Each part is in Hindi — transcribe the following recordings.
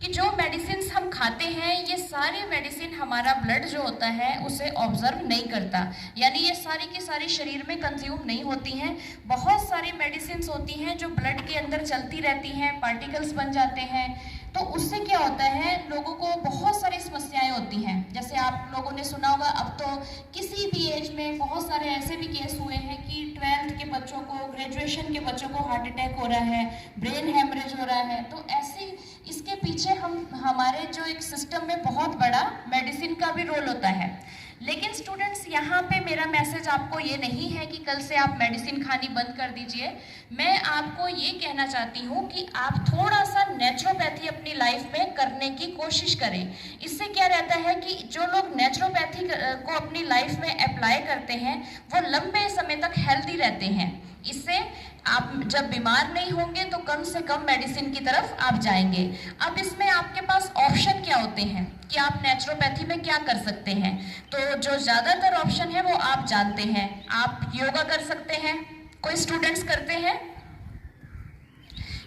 कि जो मेडिसिन हम खाते हैं ये सारे मेडिसिन हमारा ब्लड जो होता है उसे ऑब्जर्व नहीं करता, यानी ये सारी की सारी शरीर में कंज्यूम नहीं होती हैं। बहुत सारी मेडिसिन होती हैं जो ब्लड के अंदर चलती रहती हैं, पार्टिकल्स बन जाते हैं। तो उससे क्या होता है, लोगों को बहुत सारी समस्याएं होती हैं। जैसे आप लोगों ने सुना होगा, अब तो किसी भी एज में बहुत सारे ऐसे भी केस हुए हैं कि 12th के बच्चों को, ग्रेजुएशन के बच्चों को हार्ट अटैक हो रहा है, ब्रेन हेमरेज हो रहा है। तो ऐसे इसके पीछे हमारे जो एक सिस्टम में बहुत बड़ा मेडिसिन का भी रोल होता है। लेकिन स्टूडेंट्स, यहाँ पे मेरा मैसेज आपको ये नहीं है कि कल से आप मेडिसिन खानी बंद कर दीजिए। मैं आपको ये कहना चाहती हूँ कि आप थोड़ा सा नेचुरोपैथी अपनी लाइफ में करने की कोशिश करें। इससे क्या रहता है कि जो लोग नेचुरोपैथी को अपनी लाइफ में अप्लाई करते हैं वो लंबे समय तक हेल्दी रहते हैं। इससे आप जब बीमार नहीं होंगे तो कम से कम मेडिसिन की तरफ आप जाएंगे। अब इसमें आपके पास ऑप्शन क्या होते हैं कि आप नेचुरोपैथी में क्या कर सकते हैं। तो जो ज़्यादातर ऑप्शन है वो आप जानते हैं। आप योगा कर सकते हैं, कोई स्टूडेंट्स करते हैं,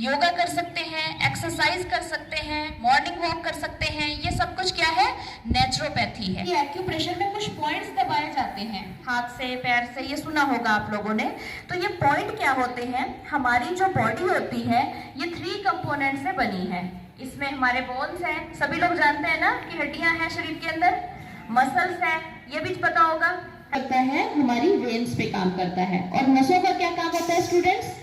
योगा कर सकते हैं, एक्सरसाइज कर सकते हैं, मॉर्निंग वॉक कर सकते हैं। ये सब कुछ क्या है, नेचुरोपैथी है। एक्यूप्रेशर में कुछ पॉइंट्स दबाए जाते हैं हाथ से, पैर से, ये सुना होगा आप लोगों ने। तो ये पॉइंट क्या होते हैं, हमारी जो बॉडी होती है ये 3 कंपोनेंट से बनी है। इसमें हमारे बोन्स हैं, सभी लोग जानते हैं ना कि हड्डियां हैं शरीर के अंदर, मसल्स हैं, ये भी पता होगा। करता है हमारी वेन्स पे काम करता है। और नसों का क्या काम होता है स्टूडेंट्स,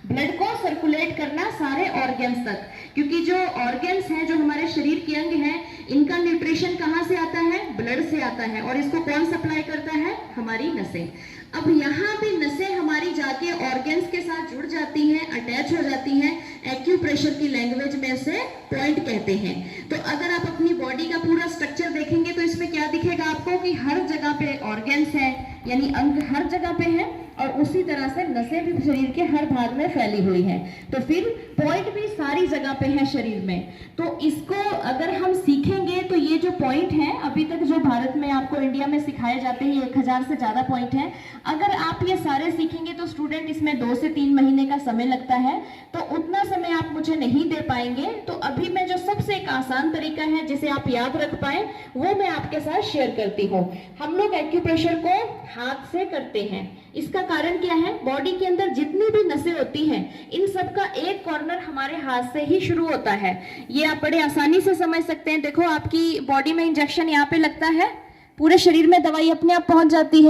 ब्लड को सर्कुलेट करना सारे ऑर्गन्स तक, क्योंकि जो ऑर्गन्स हैं, जो हमारे शरीर के अंग हैं, इनका न्यूट्रिशन कहाँ से आता है, ब्लड से आता है। और इसको कौन सप्लाई करता है, हमारी नसें। अब यहाँ भी नसें हमारी जाके ऑर्गन्स के साथ जुड़ जाती हैं, अटैच हो जाती हैं। एक्यूप्रेशर की लैंग्वेज में उसे पॉइंट कहते हैं। तो अगर आप अपनी बॉडी का पूरा स्ट्रक्चर देखेंगे तो इसमें क्या दिखेगा आपको कि हर जगह पे ऑर्गन्स हैं, यानी अंग हर जगह पे हैं, और उसी तरह से नसें भी शरीर के हर भाग में फैली हुई हैं। तो फिर पॉइंट भी सारी जगह पे है शरीर में। तो इसको अगर हम सीखेंगे तो ये जो पॉइंट हैं, अभी तक जो भारत में आपको इंडिया में सिखाए जाते हैं 1000 से ज़्यादा पॉइंट हैं। अगर आप ये सारे सीखेंगे तो स्टूडेंट इसमें 2 से 3 महीने का समय लगता है, तो उतना समय आप मुझे नहीं दे पाएंगे। तो अभी मैं जो सबसे एक आसान तरीका है जिसे आप याद रख पाए वो मैं आपके साथ शेयर करती हूँ। हम लोग एक्यूप्रेशर को हाथ से करते हैं। इसका कारण क्या है, बॉडी के अंदर जितनी भी नसें होती हैं इन सब का एक कॉर्नर हमारे हाथ से ही शुरू होता है। ये आप बड़े आसानी से समझ सकते हैं। देखो, आपकी बॉडी में इंजेक्शन यहाँ पे लगता है, पूरे शरीर में दवाई अपने आप पहुंच जाती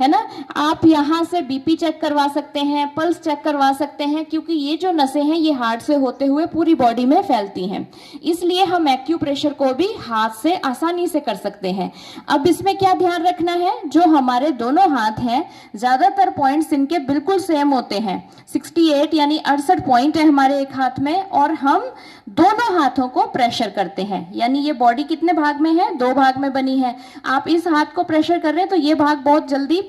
है ना। आप यहाँ से बीपी चेक करवा सकते हैं, पल्स चेक करवा सकते हैं, क्योंकि ये जो नसें हैं ये हार्ट से होते हुए पूरी बॉडी में फैलती हैं। इसलिए हम एक्यूप्रेशर को भी हाथ से आसानी से कर सकते हैं। अब इसमें क्या ध्यान रखना है, जो हमारे दोनों हाथ हैं ज़्यादातर पॉइंट्स इनके बिल्कुल सेम होते हैं। 68 यानी 68 पॉइंट है हमारे एक हाथ में, और हम दोनों हाथों को प्रेशर करते हैं। यानी ये बॉडी कितने भाग में है, 2 भाग में बनी है। आप इस हाथ को प्रेशर कर रहे हैं तो ये भाग बहुत जल्दी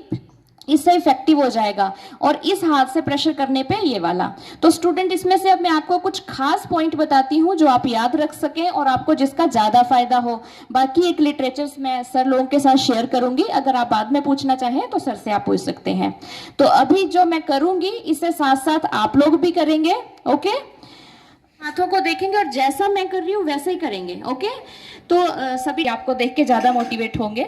इससे इफेक्टिव हो जाएगा, और इस हाथ से प्रेशर करने पे ये वाला। तो स्टूडेंट, इसमें से अब मैं आपको कुछ खास पॉइंट बताती हूँ जो आप याद रख सकें और आपको जिसका ज़्यादा फायदा हो। बाकी एक लिटरेचर्स मैं सर लोगों के साथ शेयर करूंगी, अगर आप बाद में पूछना चाहें तो सर से आप पूछ सकते हैं। तो अभी जो मैं करूंगी इससे साथ साथ आप लोग भी करेंगे। ओके, हाथों को देखेंगे और जैसा मैं कर रही हूँ वैसे ही करेंगे। ओके, तो सभी आपको देख के ज़्यादा मोटिवेट होंगे।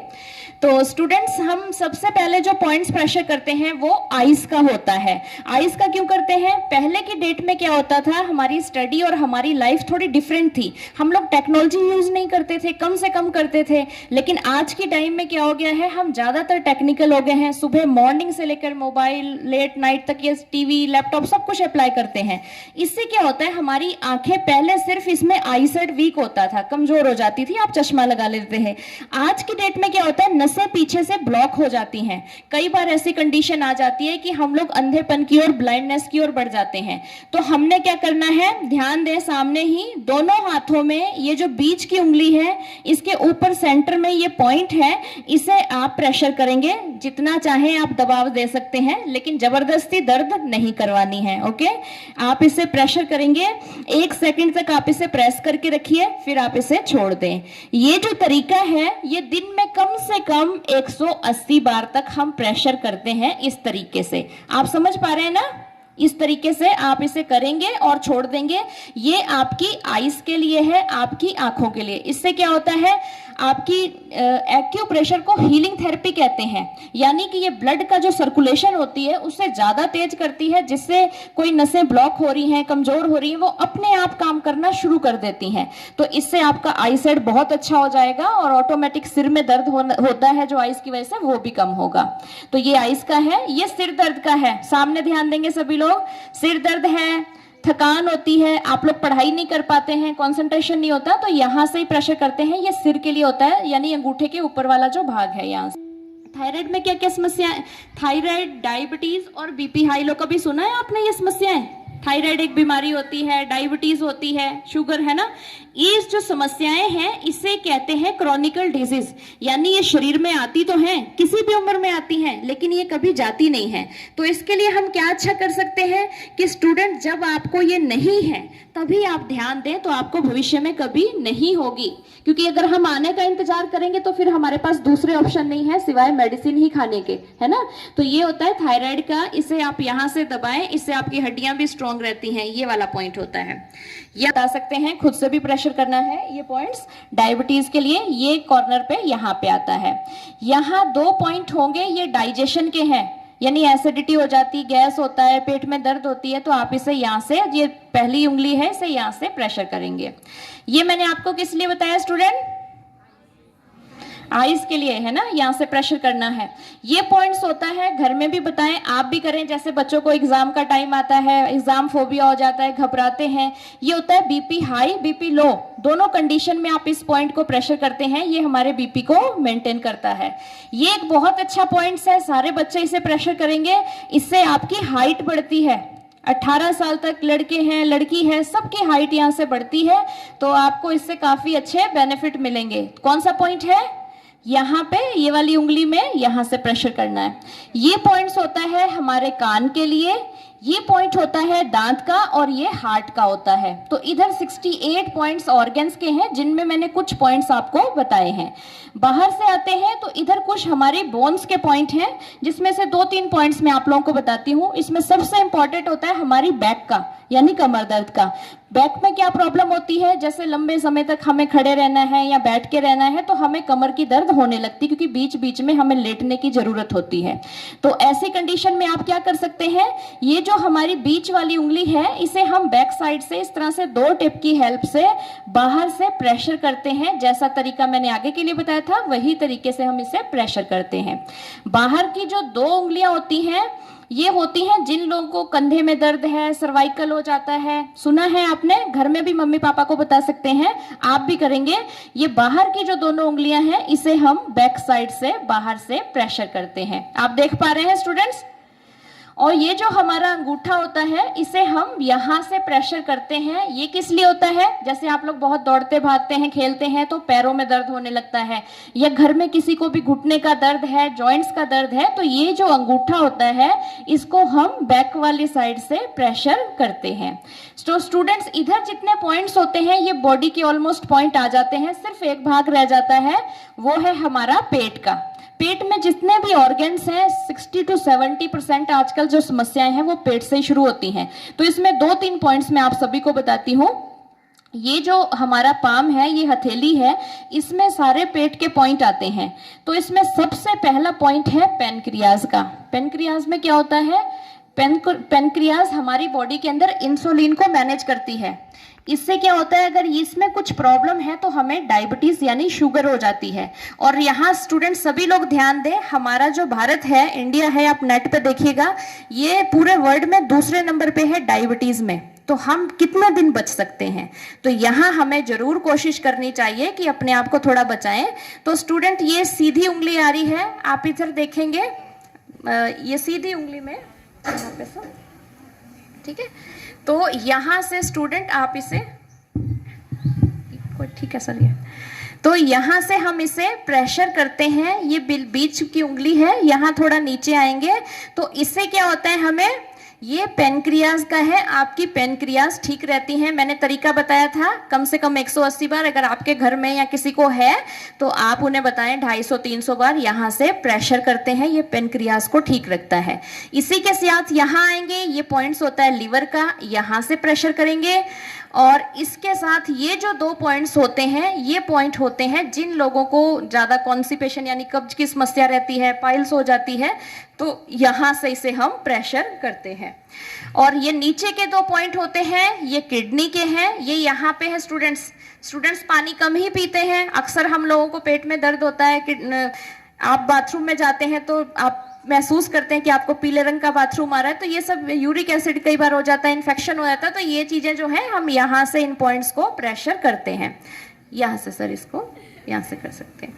तो स्टूडेंट्स, हम सबसे पहले जो पॉइंट्स प्रेशर करते हैं वो आइस का होता है। आइस का क्यों करते हैं, पहले की डेट में क्या होता था, हमारी स्टडी और हमारी लाइफ थोड़ी डिफरेंट थी। हम लोग टेक्नोलॉजी यूज़ नहीं करते थे, कम से कम करते थे। लेकिन आज के टाइम में क्या हो गया है, हम ज़्यादातर टेक्निकल हो गए हैं। सुबह मॉर्निंग से लेकर मोबाइल लेट नाइट तक ये टीवी लैपटॉप सब कुछ अप्लाई करते हैं। इससे क्या होता है, हमारी आंखें, पहले सिर्फ इसमें आईसाइट वीक होता था, कमजोर हो जाती थी, आप चश्मा लगा लेते हैं। आज की डेट में क्या होता है, नसें पीछे से ब्लॉक हो जाती हैं। कई बार ऐसी कंडीशन आ जाती है कि हम लोग अंधेपन की ओर, ब्लाइंडनेस की ओर बढ़ जाते हैं। तो हमने क्या करना है, ध्यान दें, सामने ही दोनों हाथों में ये जो बीच की उंगली है इसके ऊपर सेंटर में ये पॉइंट है, इसे आप प्रेशर करेंगे। जितना चाहें आप दबाव दे सकते हैं, लेकिन जबरदस्ती दर्द नहीं करवानी है। ओके, आप इसे प्रेशर करेंगे, 1 सेकंड तक आप इसे प्रेस करके रखिए, फिर आप इसे छोड़ दें। ये जो तरीका है ये दिन में कम से कम 180 बार तक हम प्रेशर करते हैं इस तरीके से। आप समझ पा रहे हैं ना? इस तरीके से आप इसे करेंगे और छोड़ देंगे। ये आपकी आईज के लिए है, आपकी आंखों के लिए। इससे क्या होता है, आपकी एक्यूप्रेशर को हीलिंग थेरेपी कहते हैं, यानी कि ये ब्लड का जो सर्कुलेशन होती है उसे ज्यादा तेज करती है, जिससे कोई नसें ब्लॉक हो रही हैं, कमजोर हो रही हैं, वो अपने आप काम करना शुरू कर देती हैं। तो इससे आपका आईसाइट बहुत अच्छा हो जाएगा और ऑटोमेटिक सिर में दर्द होता है जो आईज की वजह से, वो भी कम होगा। तो ये आईज का है। ये सिर दर्द का है, सामने ध्यान देंगे सभी लोग। सिर दर्द है, थकान होती है, आप लोग पढ़ाई नहीं कर पाते हैं, कंसंट्रेशन नहीं होता, तो यहां से ही प्रेशर करते हैं। ये सिर के लिए होता है, यानी अंगूठे के ऊपर वाला जो भाग है यहाँ से। थायराइड में क्या क्या समस्याएं, थायराइड, डायबिटीज और बीपी हाई लो। कभी सुना है आपने ये समस्याएं? थायराइड एक बीमारी होती है, डायबिटीज होती है, शुगर है ना। ये जो समस्याएं हैं इसे कहते हैं क्रॉनिकल डिजीज, यानी ये शरीर में आती तो हैं, किसी भी उम्र में आती हैं, लेकिन ये कभी जाती नहीं है। तो इसके लिए हम क्या अच्छा कर सकते हैं कि स्टूडेंट, जब आपको ये नहीं है तभी आप ध्यान दें, तो आपको भविष्य में कभी नहीं होगी। क्योंकि अगर हम आने का इंतजार करेंगे तो फिर हमारे पास दूसरे ऑप्शन नहीं है सिवाय मेडिसिन ही खाने के, है ना। तो ये होता है थायराइड का, इसे आप यहाँ से दबाएं, इससे आपकी हड्डियां भी स्ट्रांग रहती हैं, ये वाला पॉइंट होता है। ये बता सकते हैं, खुद से भी प्रेशर करना है ये पॉइंट्स। डायबिटीज के लिए ये कॉर्नर पे यहाँ पे आता है। यहाँ 2 पॉइंट होंगे, ये डाइजेशन के हैं, यानी एसिडिटी हो जाती, गैस होता है, पेट में दर्द होती है, तो आप इसे यहाँ से, ये पहली उंगली है, इसे यहाँ से प्रेशर करेंगे। ये मैंने आपको किस लिए बताया स्टूडेंट? आईज के लिए, है ना, यहाँ से प्रेशर करना है। ये पॉइंट्स होता है, घर में भी बताएं, आप भी करें। जैसे बच्चों को एग्जाम का टाइम आता है, एग्जाम फोबिया हो जाता है, घबराते हैं, ये होता है बीपी हाई, बीपी लो, दोनों कंडीशन में आप इस पॉइंट को प्रेशर करते हैं, ये हमारे बीपी को मेंटेन करता है। ये एक बहुत अच्छा पॉइंट है, सारे बच्चे इसे प्रेशर करेंगे, इससे आपकी हाइट बढ़ती है। 18 साल तक लड़के हैं, लड़की है, सबकी हाइट यहाँ से बढ़ती है, तो आपको इससे काफी अच्छे बेनिफिट मिलेंगे। कौन सा पॉइंट है? यहाँ पे ये वाली उंगली में यहाँ से प्रेशर करना है। ये पॉइंट्स होता है हमारे कान के लिए, ये पॉइंट होता है दांत का, और ये हार्ट का होता है। तो इधर 68 पॉइंट्स ऑर्गन्स के हैं, जिनमें मैंने कुछ पॉइंट्स आपको बताए हैं। बाहर से आते हैं तो इधर कुछ हमारे बोन्स के पॉइंट हैं, जिसमें से 2-3 पॉइंट्स मैं आप लोगों को बताती हूँ। इसमें सबसे इंपॉर्टेंट होता है हमारी बैक का, यानी कमर दर्द का। बैक में क्या प्रॉब्लम होती है, जैसे लंबे समय तक हमें खड़े रहना है या बैठ के रहना है, तो हमें कमर की दर्द होने लगती है, क्योंकि बीच बीच में हमें लेटने की जरूरत होती है। तो ऐसी कंडीशन में आप क्या कर सकते हैं, ये जो हमारी बीच वाली उंगली है, इसे हम बैक साइड से इस तरह से 2 टिप की हेल्प से बाहर से प्रेशर करते हैं। जैसा तरीका मैंने आगे के लिए बताया था, वही तरीके से हम इसे प्रेशर करते हैं। बाहर की जो 2 उंगलियां होती हैं, ये होती हैं जिन लोगों को कंधे में दर्द है, सर्वाइकल हो जाता है, सुना है आपने, घर में भी मम्मी पापा को बता सकते हैं, आप भी करेंगे। ये बाहर की जो दोनों उंगलियां हैं, इसे हम बैक साइड से बाहर से प्रेशर करते हैं। आप देख पा रहे हैं स्टूडेंट्स? और ये जो हमारा अंगूठा होता है, इसे हम यहाँ से प्रेशर करते हैं। ये किस लिए होता है, जैसे आप लोग बहुत दौड़ते भागते हैं, खेलते हैं, तो पैरों में दर्द होने लगता है, या घर में किसी को भी घुटने का दर्द है, जॉइंट्स का दर्द है, तो ये जो अंगूठा होता है, इसको हम बैक वाली साइड से प्रेशर करते हैं। तो स्टूडेंट्स, इधर जितने पॉइंट्स होते हैं, ये बॉडी के ऑलमोस्ट पॉइंट आ जाते हैं, सिर्फ एक भाग रह जाता है, वो है हमारा पेट का। पेट में जितने भी ऑर्गन्स हैं, 60 to 70% आजकल जो समस्याएं हैं वो पेट से ही शुरू होती हैं। तो इसमें 2-3 पॉइंट्स मैं आप सभी को बताती हूँ। ये जो हमारा पाम है, ये हथेली है, इसमें सारे पेट के पॉइंट आते हैं। तो इसमें सबसे पहला पॉइंट है पेनक्रियाज का। पेनक्रियाज में क्या होता है, पेनक्रियाज हमारी बॉडी के अंदर इंसुलिन को मैनेज करती है। इससे क्या होता है, अगर इसमें कुछ प्रॉब्लम है तो हमें डायबिटीज यानी शुगर हो जाती है। और यहाँ स्टूडेंट सभी लोग ध्यान दें, हमारा जो भारत है, इंडिया है, आप नेट पे देखिएगा, ये पूरे वर्ल्ड में दूसरे नंबर पे है डायबिटीज में। तो हम कितने दिन बच सकते हैं, तो यहाँ हमें जरूर कोशिश करनी चाहिए कि अपने आप को थोड़ा बचाएं। तो स्टूडेंट, ये सीधी उंगली आ रही है, आप इधर देखेंगे, ये सीधी उंगली में यहाँ पे सब, ठीक है। तो यहाँ से स्टूडेंट आप इसे, ठीक है सर, ये तो यहाँ से हम इसे प्रेशर करते हैं। ये बीच की उंगली है, यहाँ थोड़ा नीचे आएंगे, तो इससे क्या होता है, हमें ये पेनक्रियाज का है, आपकी पेनक्रियाज ठीक रहती हैं। मैंने तरीका बताया था, कम से कम 180 बार अगर आपके घर में या किसी को है तो आप उन्हें बताएं 250-300 बार यहाँ से प्रेशर करते हैं, ये पेनक्रियाज को ठीक रखता है। इसी के साथ यहाँ आएंगे, ये पॉइंट्स होता है लीवर का, यहाँ से प्रेशर करेंगे। और इसके साथ ये जो 2 पॉइंट्स होते हैं, ये पॉइंट होते हैं जिन लोगों को ज़्यादा कॉन्स्टिपेशन यानी कब्ज की समस्या रहती है, पाइल्स हो जाती है, तो यहाँ से इसे हम प्रेशर करते हैं। और ये नीचे के 2 पॉइंट होते हैं, ये किडनी के हैं, ये यहाँ पे है। स्टूडेंट्स पानी कम ही पीते हैं, अक्सर हम लोगों को पेट में दर्द होता है कि आप बाथरूम में जाते हैं तो आप महसूस करते हैं कि आपको पीले रंग का बाथरूम आ रहा है, तो ये सब यूरिक एसिड कई बार हो जाता है, इन्फेक्शन हो जाता है, तो ये चीजें जो है हम यहाँ से इन पॉइंट्स को प्रेशर करते हैं। यहाँ से सर इसको यहाँ से कर सकते हैं।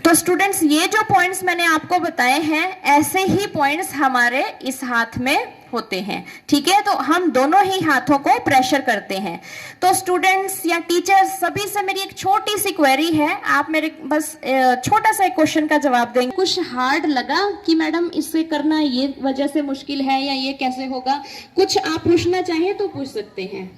तो स्टूडेंट्स ये जो पॉइंट्स मैंने आपको बताए हैं, ऐसे ही पॉइंट्स हमारे इस हाथ में होते हैं, ठीक है। तो हम दोनों ही हाथों को प्रेशर करते हैं। तो स्टूडेंट्स या टीचर्स सभी से मेरी एक छोटी सी क्वेरी है, आप मेरे बस छोटा सा एक क्वेश्चन का जवाब देंगे। कुछ हार्ड लगा कि मैडम इससे करना ये वजह से मुश्किल है या ये कैसे होगा, कुछ आप पूछना चाहें तो पूछ सकते हैं।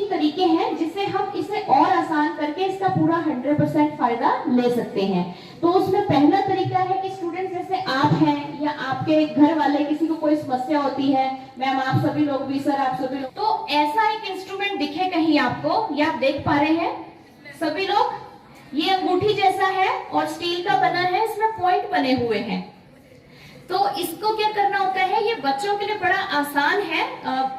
तरीके हैं जिससे हम इसे और आसान करके इसका पूरा 100% फायदा ले सकते हैं। तो उसमें पहला तरीका है कि स्टूडेंट्स जैसे आप हैं या आपके घर वाले किसी को कोई समस्या होती है, मैम आप सभी लोग भी, सर आप सभी लोग, तो ऐसा एक इंस्ट्रूमेंट दिखे कहीं आपको, या आप देख पा रहे हैं सभी लोग, ये अंगूठी जैसा है और स्टील का बना है, इसमें पॉइंट बने हुए हैं। तो इसको क्या करना होता है, ये बच्चों के लिए बड़ा आसान है।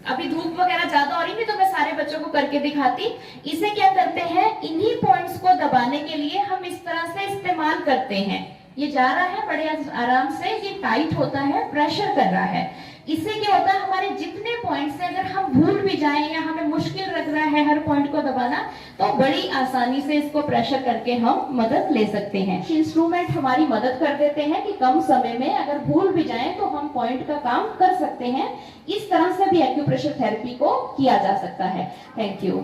अभी धूप वगैरह ज्यादा हो रही थी तो मैं सारे बच्चों को करके दिखाती। इसे क्या करते हैं, इन्हीं पॉइंट्स को दबाने के लिए हम इस तरह से इस्तेमाल करते हैं। ये जा रहा है बड़े आराम से, ये टाइट होता है, प्रेशर कर रहा है। इससे क्या होता है, हमारे जितने पॉइंट्स हैं अगर हम भूल भी जाएं या हमें मुश्किल लग रहा है हर पॉइंट को दबाना, तो बड़ी आसानी से इसको प्रेशर करके हम मदद ले सकते हैं। इंस्ट्रूमेंट हमारी मदद कर देते हैं कि कम समय में अगर भूल भी जाएं तो हम पॉइंट का काम कर सकते हैं। इस तरह से भी एक्यूप्रेशर थेरेपी को किया जा सकता है। Thank you.